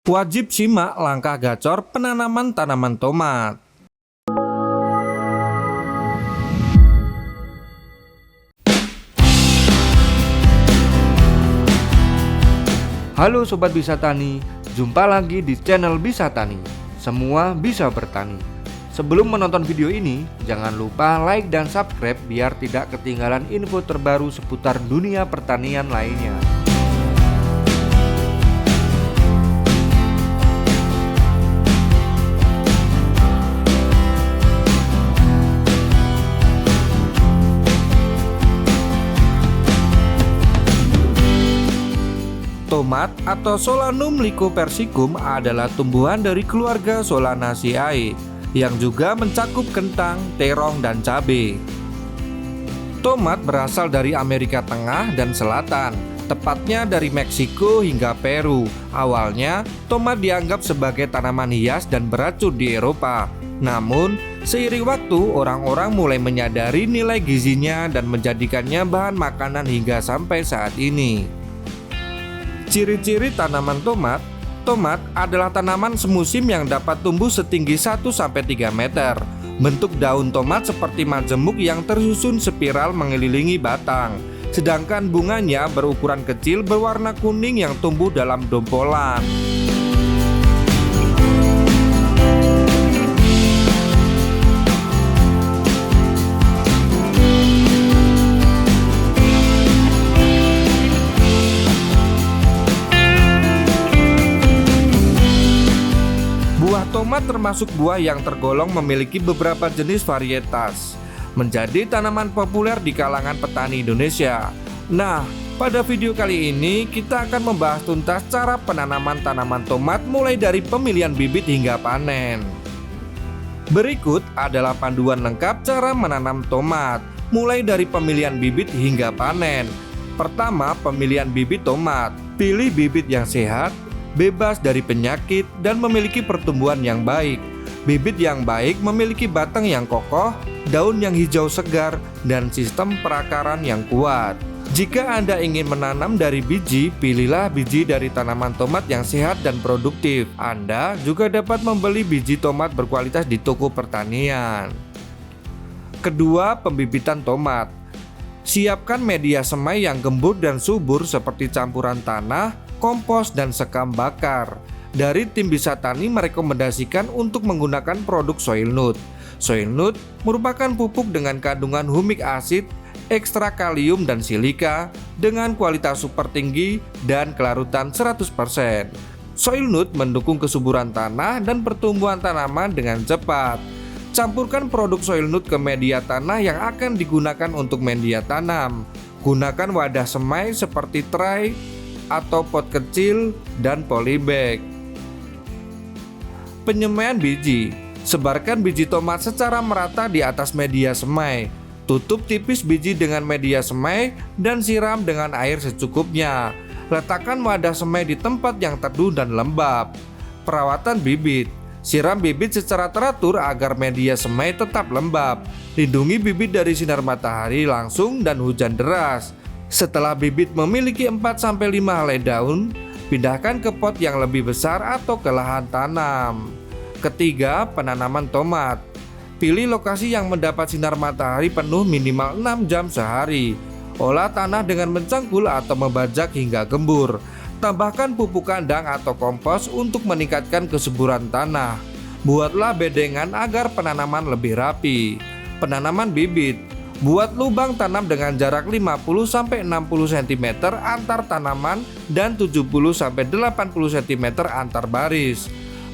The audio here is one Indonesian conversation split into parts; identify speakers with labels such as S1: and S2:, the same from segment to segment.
S1: Wajib simak langkah gacor penanaman tanaman tomat.
S2: Halo Sobat Bisa Tani, jumpa lagi di channel Bisa Tani. Semua bisa bertani. Sebelum menonton video ini, jangan lupa like dan subscribe biar tidak ketinggalan info terbaru seputar dunia pertanian lainnya.
S1: Tomat atau Solanum lycopersicum adalah tumbuhan dari keluarga Solanaceae yang juga mencakup kentang, terong, dan cabai. Tomat berasal dari Amerika Tengah dan Selatan, tepatnya dari Meksiko hingga Peru. Awalnya, tomat dianggap sebagai tanaman hias dan beracun di Eropa. Namun, seiring waktu, orang-orang mulai menyadari nilai gizinya dan menjadikannya bahan makanan hingga sampai saat ini. Ciri-ciri tanaman tomat. Tomat adalah tanaman semusim yang dapat tumbuh setinggi 1-3 meter. Bentuk daun tomat seperti majemuk yang tersusun spiral mengelilingi batang. Sedangkan bunganya berukuran kecil berwarna kuning yang tumbuh dalam dompolan. Tomat termasuk buah yang tergolong memiliki beberapa jenis varietas, menjadi tanaman populer di kalangan petani Indonesia. Nah, pada video kali ini kita akan membahas tuntas cara penanaman tanaman tomat mulai dari pemilihan bibit hingga panen. Berikut adalah panduan lengkap cara menanam tomat, mulai dari pemilihan bibit hingga panen. Pertama, pemilihan bibit tomat. Pilih bibit yang sehat, bebas dari penyakit, dan memiliki pertumbuhan yang baik. Bibit yang baik memiliki batang yang kokoh, daun yang hijau segar, dan sistem perakaran yang kuat. Jika Anda ingin menanam dari biji, pilihlah biji dari tanaman tomat yang sehat dan produktif. Anda juga dapat membeli biji tomat berkualitas di toko pertanian. Kedua, pembibitan tomat. Siapkan media semai yang gembur dan subur seperti campuran tanah, kompos, dan sekam bakar. Dari tim Bisa Tani merekomendasikan untuk menggunakan produk Soilnude. Soilnude merupakan pupuk dengan kandungan humik asid, ekstra kalium, dan silika dengan kualitas super tinggi dan kelarutan 100%. Soilnude mendukung kesuburan tanah dan pertumbuhan tanaman dengan cepat. Campurkan produk Soilnude ke media tanah yang akan digunakan untuk media tanam. Gunakan wadah semai seperti tray atau pot kecil dan polybag. Penyemaian biji. Sebarkan biji tomat secara merata di atas media semai. Tutup tipis biji dengan media semai dan siram dengan air secukupnya. Letakkan wadah semai di tempat yang teduh dan lembab. Perawatan bibit. Siram bibit secara teratur agar media semai tetap lembab. Lindungi bibit dari sinar matahari langsung dan hujan deras. Setelah bibit memiliki 4-5 helai daun, pindahkan ke pot yang lebih besar atau ke lahan tanam. Ketiga, penanaman tomat. Pilih lokasi yang mendapat sinar matahari penuh minimal 6 jam sehari. Olah tanah dengan mencangkul atau membajak hingga gembur. Tambahkan pupuk kandang atau kompos untuk meningkatkan kesuburan tanah. Buatlah bedengan agar penanaman lebih rapi. Penanaman bibit. Buat lubang tanam dengan jarak 50-60 cm antar tanaman dan 70-80 cm antar baris.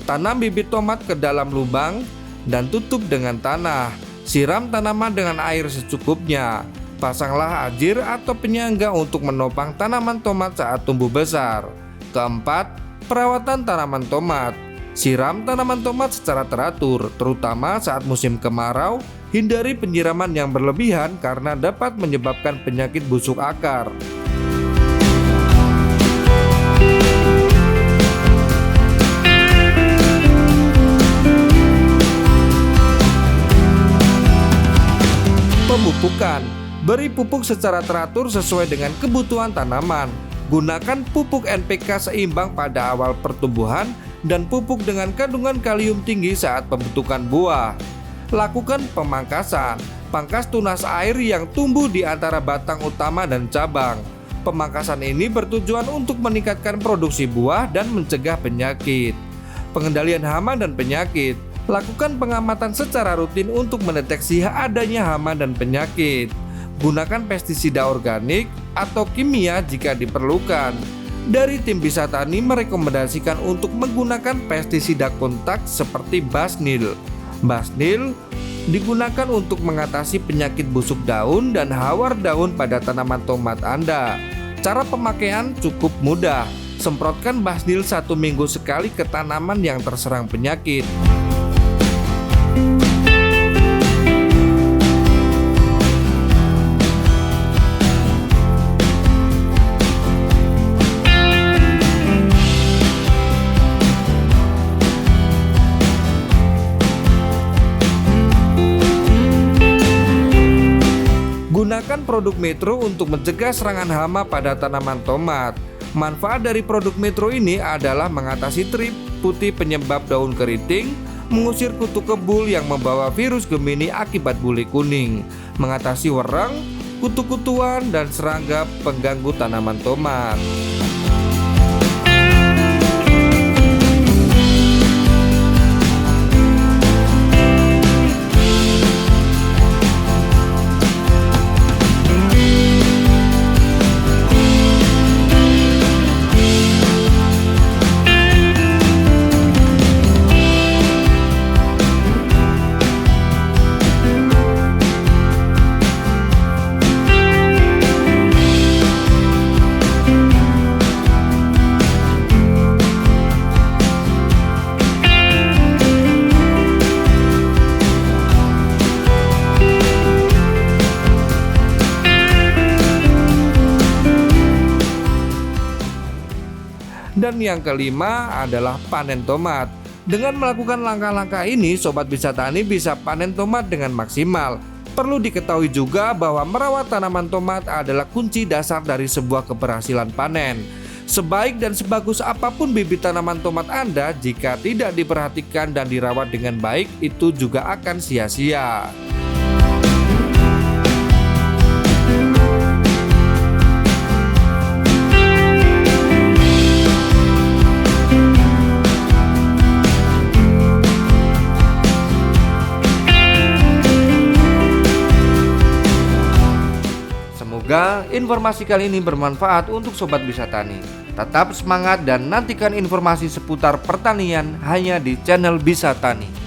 S1: Tanam bibit tomat ke dalam lubang dan tutup dengan tanah. Siram tanaman dengan air secukupnya. Pasanglah ajir atau penyangga untuk menopang tanaman tomat saat tumbuh besar. Keempat, perawatan tanaman tomat. Siram tanaman tomat secara teratur, terutama saat musim kemarau. Hindari penyiraman yang berlebihan karena dapat menyebabkan penyakit busuk akar. Pemupukan. Beri pupuk secara teratur sesuai dengan kebutuhan tanaman. Gunakan pupuk NPK seimbang pada awal pertumbuhan dan pupuk dengan kandungan kalium tinggi saat pembentukan buah. Lakukan pemangkasan. Pangkas tunas air yang tumbuh di antara batang utama dan cabang. Pemangkasan ini bertujuan untuk meningkatkan produksi buah dan mencegah penyakit. Pengendalian hama dan penyakit. Lakukan pengamatan secara rutin untuk mendeteksi adanya hama dan penyakit. Gunakan pestisida organik atau kimia jika diperlukan. Dari tim Bisa Tani merekomendasikan untuk menggunakan pestisida kontak seperti Basnil. Basnil digunakan untuk mengatasi penyakit busuk daun dan hawar daun pada tanaman tomat Anda. Cara pemakaian cukup mudah. Semprotkan Basnil 1 minggu sekali ke tanaman yang terserang penyakit. Gunakan produk Metro untuk mencegah serangan hama pada tanaman tomat. Manfaat dari produk Metro ini adalah mengatasi trip putih penyebab daun keriting, mengusir kutu kebul yang membawa virus Gemini akibat bule kuning, mengatasi wereng, kutu-kutuan, dan serangga pengganggu tanaman tomat. Dan yang kelima adalah panen tomat. Dengan melakukan langkah-langkah ini, Sobat Bisa Tani bisa panen tomat dengan maksimal. Perlu diketahui juga bahwa merawat tanaman tomat adalah kunci dasar dari sebuah keberhasilan panen. Sebaik dan sebagus apapun bibit tanaman tomat Anda, jika tidak diperhatikan dan dirawat dengan baik, itu juga akan sia-sia.
S2: Semoga informasi kali ini bermanfaat untuk Sobat Bisa Tani. Tetap semangat dan nantikan informasi seputar pertanian hanya di channel Bisa Tani.